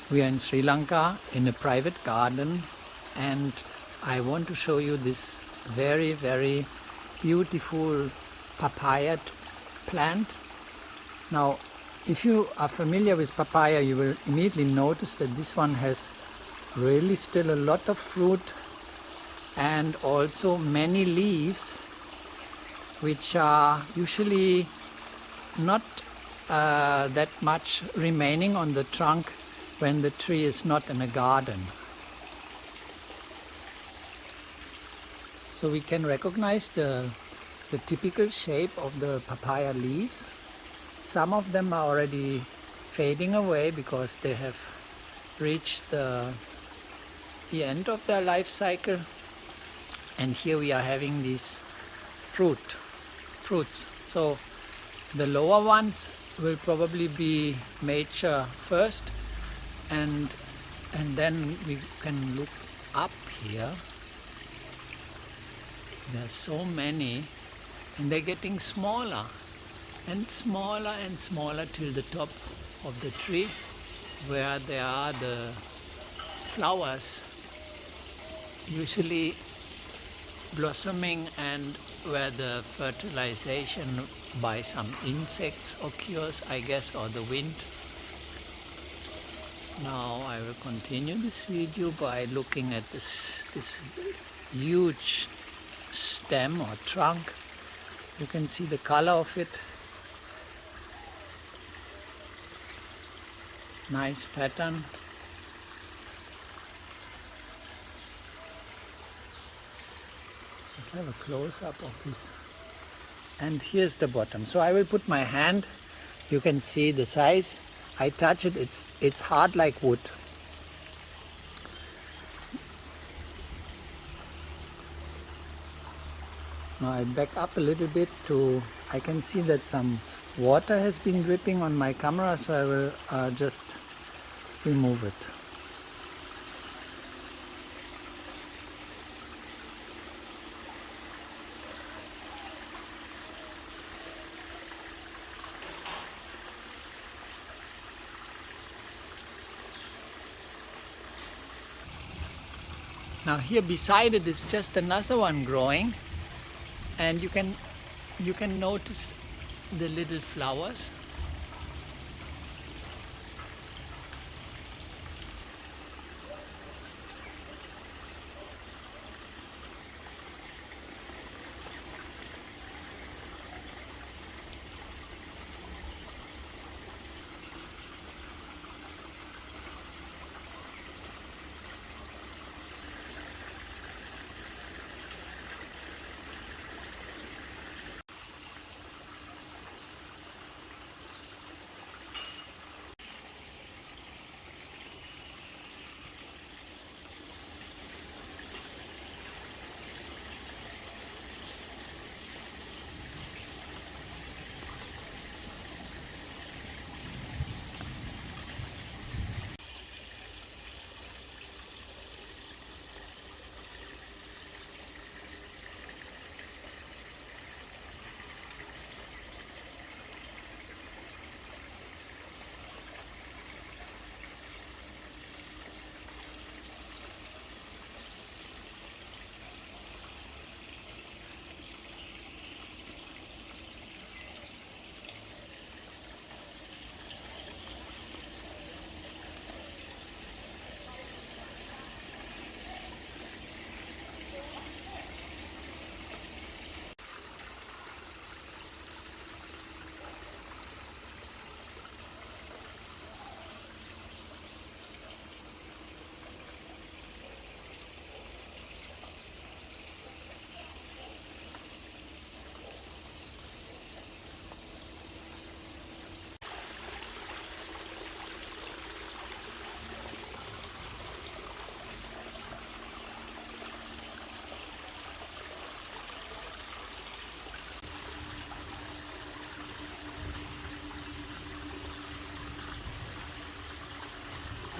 We are in Sri Lanka in a private garden, and I want to show you this very, very beautiful papaya plant. Now, if you are familiar with papaya, you will immediately notice that this one has really still a lot of fruit and also many leaves, which are usually not that much remaining on the trunk when the tree is not in a garden. So we can recognize the typical shape of the papaya leaves. Some of them are already fading away because they have reached the end of their life cycle. And here we are having these fruits. So the lower ones will probably be mature first, and then we can look up here. There are so many, and they're getting smaller and smaller and smaller till the top of the tree, where there are the flowers usually blossoming, and where the fertilization by some insects occurs, I guess, or the wind. Now I will continue this video by looking at this huge stem or trunk. You can see the color of it. Nice pattern. Let's have a close-up of this. And here's the bottom. So I will put my hand. You can see the size. I touch it, it's hard like wood. Now I back up a little bit I can see that some water has been dripping on my camera, so I will just remove it. Now here beside it is just another one growing, and you can notice the little flowers.